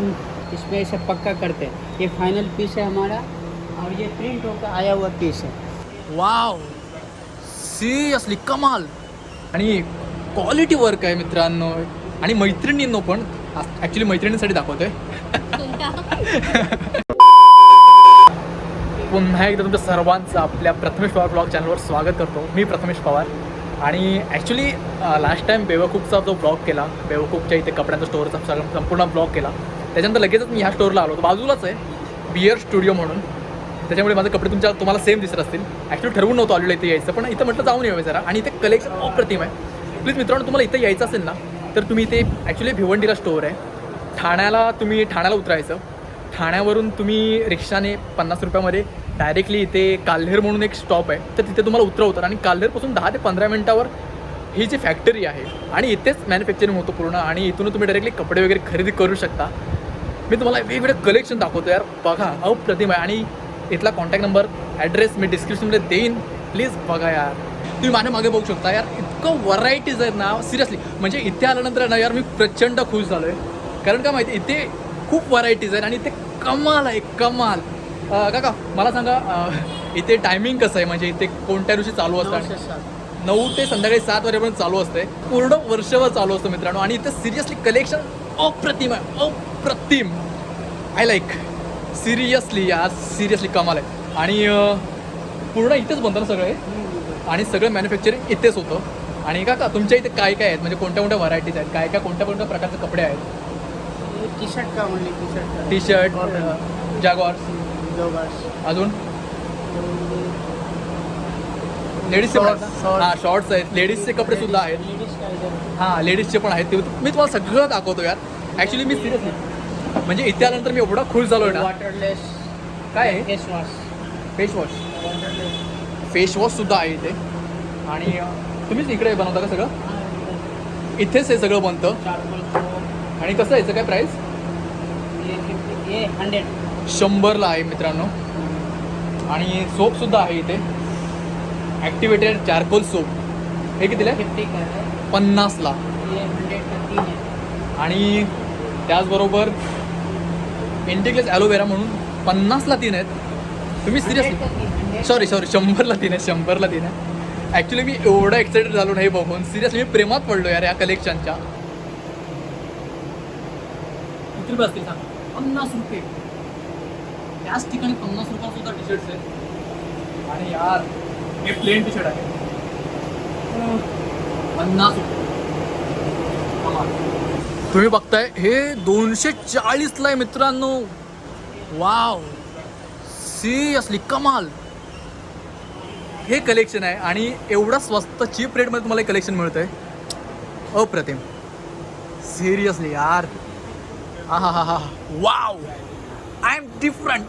अपन इसमें ऐसे पक्का करते हैं। ये फाइनल पीस है हमारा और ये प्रिंट होकर आया हुआ पीस है। वाव, सिरियसली कमाल. आणि क्वालिटी वर्क आहे मित्रांनो. आणि मैत्रिणींनो पण, ॲक्च्युली मैत्रिणींसाठी दाखवतोय. पुन्हा एकदा तुमच्या सर्वांचं आपल्या प्रथमेश पवार ब्लॉग चॅनलवर स्वागत करतो. मी प्रथमेश पवार. आणि ॲक्च्युली लास्ट टाईम बेवकूफचा जो ब्लॉग केला, बेवकूफच्या इथे कपड्यांचा स्टोअरचा संपूर्ण ब्लॉग केला, त्याच्यानंतर लगेचच मी ह्या स्टोअरला आलो होतो. बाजूलाच आहे बियर स्टुडिओ म्हणून, त्याच्यामुळे माझे कपडे तुम्हाला सेम दिसत असतील. ॲक्च्युली ठरवून नव्हतं ऑलरेडी इथे यायचं, पण इथं म्हटलं जाऊन येऊ जरा. आणि इथे कलेक्शन अप्रतिम आहे. प्लीज मित्रांनो, तुम्हाला इथे यायचं असेल ना, तर तुम्ही इथे ॲक्च्युली भिवंडीला स्टोअर आहे. ठाण्याला उतरायचं. ठाण्यावरून तुम्ही रिक्षाने 50 रुपयामध्ये डायरेक्टली इथे काल्हेर म्हणून एक स्टॉप आहे, तर तिथे तुम्हाला उतरवतात. आणि काल्हेरपासून 10 ते 15 मिनटावर ही जी फॅक्टरी आहे आणि इथेच मॅन्युफॅक्चरिंग होतं पूर्ण. आणि इथून तुम्ही डायरेक्टली कपडे वगैरे खरेदी करू शकता. मी तुम्हाला वेगवेगळे कलेक्शन दाखवतो यार, बघा अप्रतिम आहे. आणि इथला कॉन्टॅक्ट नंबर, ॲड्रेस मी डिस्क्रिप्शनमध्ये देईन, प्लीज बघा यार. तुम्ही माझ्या मागे बघू शकता यार, इतकं व्हरायटीज आहेत ना, सिरियसली. म्हणजे इथे आल्यानंतर ना यार मी प्रचंड खुश झालो आहे. कारण का माहिती, इथे खूप व्हरायटीज आहेत आणि इथे कमाल आहे, कमाल. काका मला सांगा, इथे टायमिंग कसं आहे, म्हणजे इथे कोणत्या दिवशी चालू असतं? 9 ते संध्याकाळी 7 वाजेपर्यंत चालू असते, पूर्ण वर्षभर चालू असतं मित्रांनो. आणि इथे सिरियसली कलेक्शन अप्रतिम आहे, अप्रतिम. आय लाईक, सिरियसली यार, सिरियसली कमाल आहे. आणि पूर्ण इथेच बनतं ना सगळे, आणि सगळं मॅन्युफॅक्चरिंग इथेच होतं. आणि काका तुमच्या इथे काय काय आहेत, म्हणजे कोणत्या कोणत्या व्हरायटीज आहेत, काय काय कोणत्या कोणत्या प्रकारचे कपडे आहेत? टी शर्ट का ओनली टी शर्ट, जॅग्वार्स, अजून लेडीजचे पण आहेत. हां, शॉर्ट्स आहेत, लेडीजचे कपडे सुद्धा आहेत. हां, लेडीजचे पण आहेत. ते मी तुम्हाला सगळं दाखवतो यार. ॲक्च्युली मी सिरियसली म्हणजे इथे आल्यानंतर मी एवढा खुश झालो आहे ना. वॉटरलेस काय आहे? फेस वॉश सुद्धा आहे इथे. आणि तुम्हीच इकडे बनवता का सगळं? इथेच हे सगळं बनतं. आणि कसं यायचं काय प्राईस? 100ला आहे मित्रांनो. आणि सोपसुद्धा आहे इथे, ॲक्टिवेटेड चारकोल सोप. हे कितीला आहे? 50ला. आणि त्याचबरोबर इंटिग्लेस ॲलोवेरा म्हणून 50ला 3 आहेत. तुम्ही सिरियसली, सॉरी 100ला 3 आहे, 100ला 3 आहे. ॲक्च्युली मी एवढा एक्साइटेड झालो नाही बघून, सिरियसली मी प्रेमात पडलो यार या कलेक्शनच्या. किती रुपये असतील सांग? 50 रुपये. त्याच ठिकाणी 50 रुपयाला सुद्धा टी शर्ट्स आहेत. आणि यार हे प्लेन टी शर्ट आहे, 50 रुपये. तुम्ही बघताय हे 240ला आहे मित्रांनो. वाव, सिरियसली कमाल. हे कलेक्शन आहे आणि एवढा स्वस्त चीप रेटमध्ये तुम्हाला हे कलेक्शन मिळतं आहे, अप्रतिम. सिरियसली यार, हा, wow, I am different,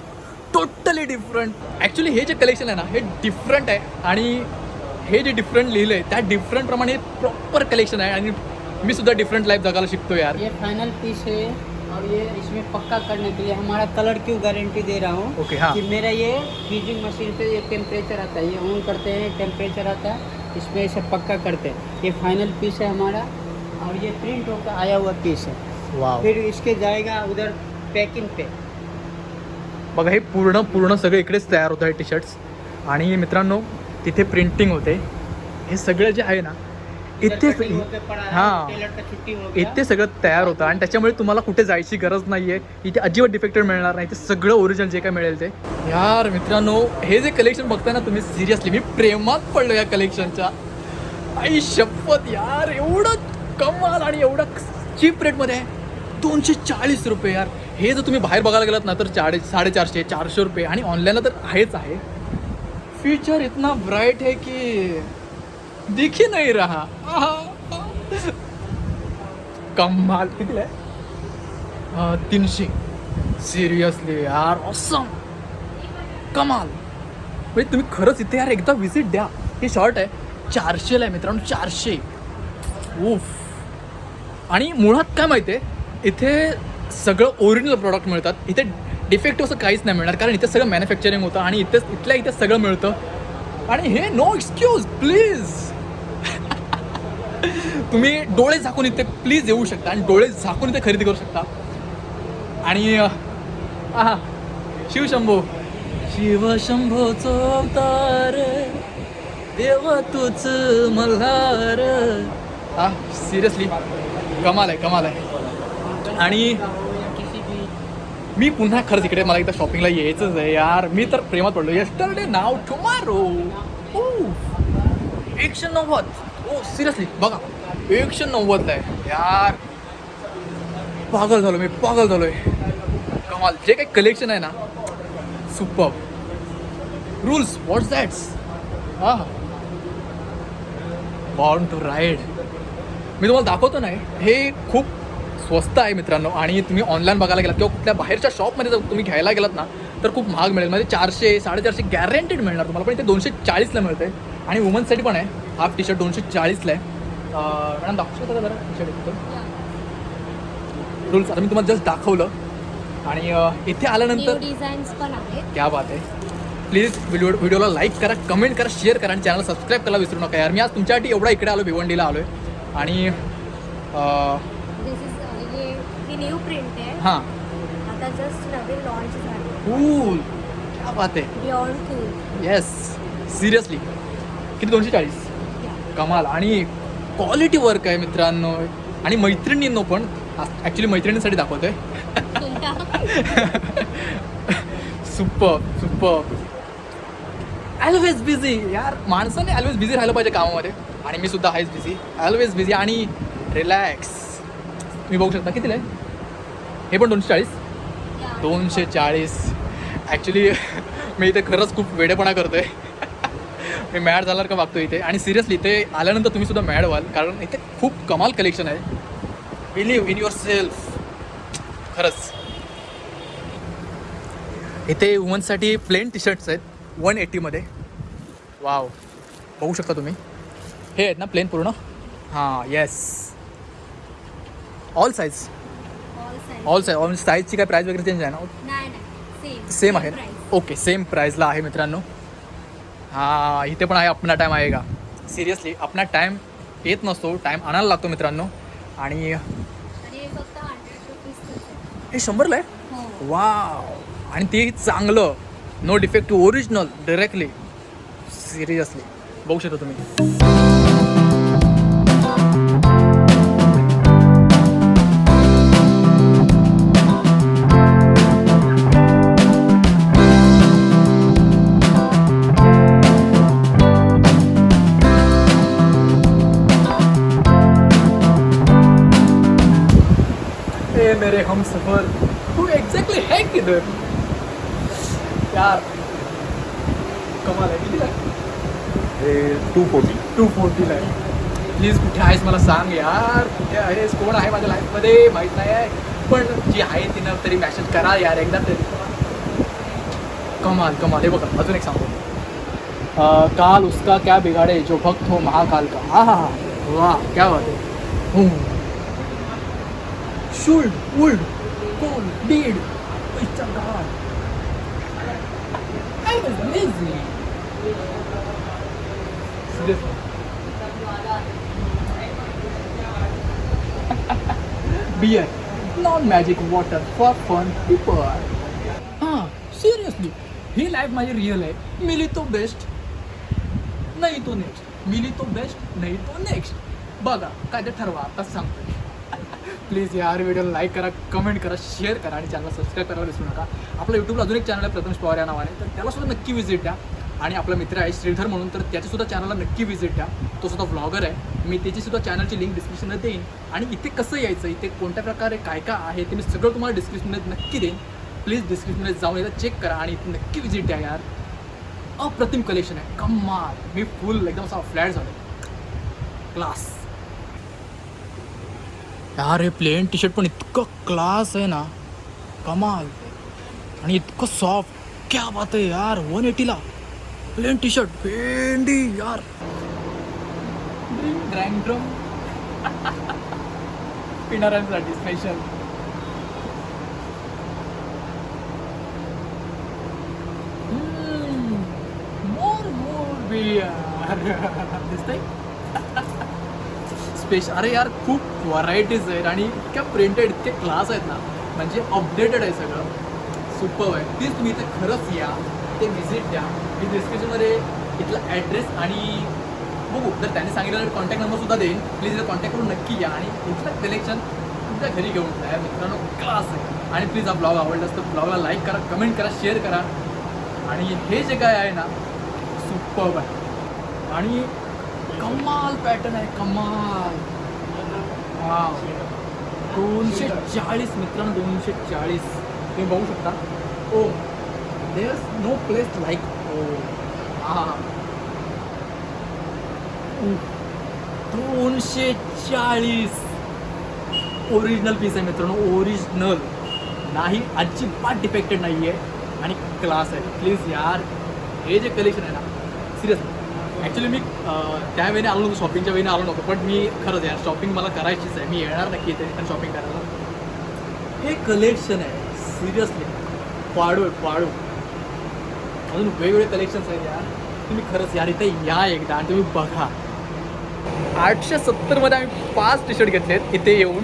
totally different. Actually हे जे कलेक्शन आहे ना, हे डिफरंट आहे. आणि हे जे डिफरंट लिहिलं आहे त्या डिफरंटप्रमाणे हे प्रॉपर कलेक्शन आहे. आणि मी सुद्धा डिफरंट लाईफ जगायला शिकतो यार. ये फाइनल पीस है और ये इसमें पक्का करने के लिए हमारा कलर क्यों गारंटी दे रहा हूँ. ओके, हाँ. कि मेरा ये फ्रीजिंग मशीन पे ये टेम्परेचर आता है, ये ऑन करते हैं टेम्परेचर आता है, इसमें ऐसे पक्का करते हैं. ये फाइनल पीस है हमारा और ये प्रिंट होकर आया हुआ पीस है. वाव, फिर इसके जाएगा उधर पैकिंग पे. बघा हे पूर्ण सगळं इकडेच तयार होतं हे टी शर्ट्स. आणि मित्रांनो तिथे प्रिंटिंग होते. हे सगळं जे आहे ना इथे, हां, इथे सगळं तयार होतं. आणि त्याच्यामुळे तुम्हाला कुठे जायची गरज नाही आहे. इथे अजिबात डिफेक्टेड मिळणार नाही. ते सगळं ओरिजिनल जे काय मिळेल ते. यार मित्रांनो, हे जे कलेक्शन बघताय ना तुम्ही, सिरियसली मी प्रेमात पडलो या कलेक्शनच्या. आई शपथ यार, एवढं कमाल आणि एवढं चीप रेटमध्ये आहे. 240 रुपये यार. हे जर तुम्ही बाहेर बघायला गेलात ना तर 450, 400 रुपये. आणि ऑनलाईनला तर आहेच आहे. फीचर इतना ब्राइट है कि दिख ही नहीं रहा. कमाल. किती आहे? 300. सिरियसली यार, ऑसम, कमाल. म्हणजे तुम्ही खरंच इथे यार एकदा व्हिजिट द्या. हे शॉर्ट आहे, 400ला आहे मित्रांनो, 400. उफ. आणि मुळात काय माहिती आहे, इथे सगळं ओरिजिनल प्रॉडक्ट मिळतात. इथे डिफेक्टिव्ह असं काहीच नाही मिळणार, कारण इथे सगळं मॅन्युफॅक्चरिंग होतं आणि इथल्या सगळं मिळतं. आणि हे नो एक्सक्यूज, प्लीज. तुम्ही डोळे झाकून इथे प्लीज येऊ शकता आणि डोळे झाकून इथे खरेदी करू शकता. आणि आहा शिवशंभो शिवशंभोचो अवतार देव तूच मल्हार. हा सिरियसली कमाल आहे. आणि मी पुन्हा खरंच इकडे मला एकदा शॉपिंगला यायचंच आहे यार. मी तर प्रेमात पडलो. यस्टरडे नाव टुमारो 190. ओ सिरियसली बघा 190 आहे यार. पागल झालो मी कमाल. जे काही कलेक्शन आहे ना सुपर. Rules what's that's. हा बॉर्न टू राईड. मी तुम्हाला दाखवतो नाही, हे खूप स्वस्त आहे मित्रांनो. आणि तुम्ही ऑनलाईन बघायला गेलात किंवा कुठल्या बाहेरच्या शॉपमध्ये जर तुम्ही घ्यायला गेलात ना तर खूप महाग मिळेल. म्हणजे 400-450 गॅरंटेड मिळणार तुम्हाला. पण इथे 240ला मिळतं आहे. आणि वुमन्ससाठी पण आहे. हाफ टी शर्ट 240ला आहे. मॅडम दाखवू शकता का जरा टी शर्ट इथं रूल्स. आता मी तुम्हाला जस्ट दाखवलं. आणि इथे आल्यानंतर डिझाईन्स पण आहेत. क्या बात आहे. प्लीज व्हिडिओला लाईक करा, कमेंट करा, शेअर करा आणि चॅनल सबस्क्राईब करायला विसरू नका यार. मी आज तुमच्यासाठी एवढा इकडे आलो, भिवंडीला आलो आहे. आणि दिस इज ही न्यू प्रिंट आहे. हां आता जस्ट नवीन लॉन्च झाली. कूल. क्या बात आहे. Beyond cool. Yes seriously. किती 240. कमाल. आणि क्वालिटी वर्क आहे मित्रांनो. आणि मैत्रिणींनो पण ॲक्च्युली मैत्रिणींसाठी दाखवतो आहे. सुपर. ऑलवेज बिझी यार. माणसाने ऑलवेज बिझी राहिलं पाहिजे कामामध्ये. आणि मी सुद्धा आहेच बिझी, ऑलवेज बिझी. आणि रिलॅक्स. तुम्ही बघू शकता कितीला आहे हे पण 240. ॲक्च्युली मी इथे खरंच खूप वेडेपणा करतो आहे. मी मॅड झाल्यावर का वागतो इथे. आणि सिरियसली इथे आल्यानंतर तुम्ही सुद्धा मॅड व्हाल, कारण इथे खूप कमाल कलेक्शन आहे. Believe in your self. खरंच इथे वुमन्ससाठी प्लेन टी शर्ट्स आहेत 180मध्ये. वाव बघू शकता तुम्ही. हे आहेत ना प्लेन पूर्ण. हां येस. All size. साईजची काय प्राईस वगैरे चेंज आहे ना. नाही सेम आहे ना. ओके सेम प्राईजला आहे मित्रांनो. हां इथे पण आहे अपना टाईम आहे का. सिरियसली अपना टाईम येत नसतो, टाईम आणायला लागतो मित्रांनो. आणि फक्त 100 रुपीज. हे 100ला आहे. वाव. आणि ते चांगलं no defective original directly. Seriously बघू शकता तुम्ही. मेरे हम सफर तू एक्झॅक्टली है किधर यार. कमाल आहे. कितीला आहे. 240 आहे. प्लीज कुठे आहेस मला सांग यार. कुठे आहेस, कोण आहे माझ्या लाईफमध्ये माहीत नाही आहे, पण जी आहे तिनं तरी मॅसेज करा यार एकदा तरी. कमाल. हे बघा अजून एक सांगतो. काल उसका क्या बिगाड़े जो भक्त हो महाकाल का. हा वाह क्या बात आहे. Should, would, could, did. It's a god. I was lazy. Seriously. Beer, non-magic water for fun people. हाँ, seriously. ही लाईफ माझी रिअल आहे. मिली तो बेस्ट, नाही तो नेक्स्ट. मिली तो बेस्ट, नाही तो नेक्स्ट. बघा काय ते ठरवा. आताच सांगतो. प्लीज यार व्हिडिओला लाईक करा, कमेंट करा, शेअर करा आणि चॅनलला सबस्क्राईब करायला विसरू नका. आपल्या यूट्यूबला अजून एक चॅनल आहे प्रथमेश पवार या नावाने, तर त्यालासुद्धा नक्की व्हिजिट द्या. आणि आपला मित्र आहे श्रीधर म्हणून, तर त्याच्यासुद्धा चॅनलला नक्की व्हिजिट द्या. तो सुद्धा ब्लॉगर आहे. मी त्याचीसुद्धा चॅनलची लिंक डिस्क्रिप्शनमध्ये देईन. आणि इथे कसं यायचं, इथे कोणत्या प्रकारे काय काय आहे ते मी सगळं तुम्हाला डिस्क्रिप्शनमध्ये नक्की देईन. प्लीज डिस्क्रिप्शनमध्ये जाऊन एकदा चेक करा आणि इथे नक्की व्हिजिट द्या यार. अप्रतिम कलेक्शन आहे. कमाल. मी फुल एकदम असा फ्लॅट झालो. क्लास यार. हे प्लेन टी शर्ट पण इतकं क्लास आहे ना. कमाल. आणि इतकं सॉफ्ट. क्या बात आहे यार. 180ला प्लेन टी शर्ट भेंडी यार. ड्रम पिणाऱ्यांसाठी स्पेशल. मोर बियर दिसतंय. स्पेशल. अरे यार खूप व्हरायटीज आहेत आणि इतक्या प्रिंटेड, इतके क्लास आहेत ना. म्हणजे अपडेटेड आहे सगळं, सुपर आहे. प्लीज तुम्ही इथे खरंच या, ते व्हिजिट द्या. मी डिस्क्रिप्शनमध्ये इथला ॲड्रेस आणि बघू जर त्यांनी सांगितलेलं कॉन्टॅक्ट नंबरसुद्धा देईन. प्लीज इथं कॉन्टॅक्ट करून नक्की या आणि इथलं कलेक्शन तुमच्या घरी घेऊन जा मित्रांनो, क्लास आहे. आणि प्लीज हा ब्लॉग आवडला तर ब्लॉगला लाईक करा, कमेंट करा, शेअर करा. आणि हे जे काय आहे ना सुपर आहे आणि कमाल पॅटर्न आहे, कमाल. हा 240 मित्रांनो, 240 तुम्ही बघू शकता. ओ देअर नो प्लेस लाईक. ओ हां 240 ओरिजिनल पीस आहे मित्रांनो, ओरिजिनल नाही, अजिबात डिफेक्टेड नाही आहे आणि क्लास आहे. प्लीज यार हे जे कलेक्शन आहे ना सिरियसली, ॲक्च्युली मी त्यावेळी आलो नव्हतो, शॉपिंगच्या वेळी आलो नव्हतो, पण मी खरंच यार शॉपिंग मला करायचीच आहे. मी येणार नक्की इथे पण शॉपिंग करायला. हे कलेक्शन आहे सिरियसली पाडू आहे, पाडू. अजून वेगवेगळे कलेक्शन्स आहेत यार, तुम्ही खरंच यार इथे या एकदा आणि तुम्ही बघा. 870मध्ये आम्ही 5 टी शर्ट घेतले आहेत इथे येऊन.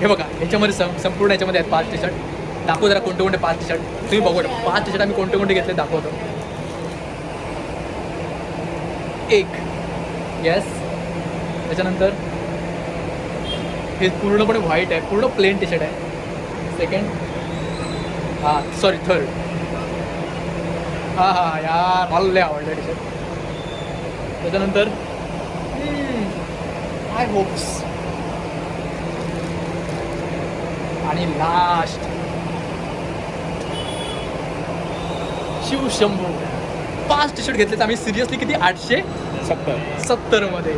हे बघा ह्याच्यामध्ये संपूर्ण ह्याच्यामध्ये आहेत 5 टी शर्ट. दाखवू जरा कोणते कोणते 5 टी शर्ट तुम्ही बघू. 5 टी शर्ट आम्ही कोणते कोणते घेतले दाखवतो. एक येस, त्याच्यानंतर हे पूर्णपणे व्हाईट आहे, पूर्ण प्लेन टी शर्ट आहे. सेकंड हां सॉरी थर्ड, हां हां यार मला लय आवडलं टी शर्ट. त्याच्यानंतर आय होप्स आणि लास्ट शिवशंभू. 5 टी शर्ट घेतले तर आम्ही सिरियसली किती 870मध्ये.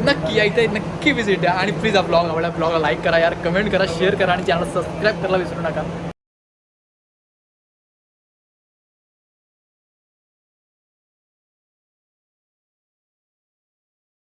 नक्की या इथे, नक्की विजिट द्या आणि प्लीज हा ब्लॉग आवडला ब्लॉगला लाईक करा यार, कमेंट करा, शेअर करा आणि चॅनल सबस्क्राईब करायला विसरू नका.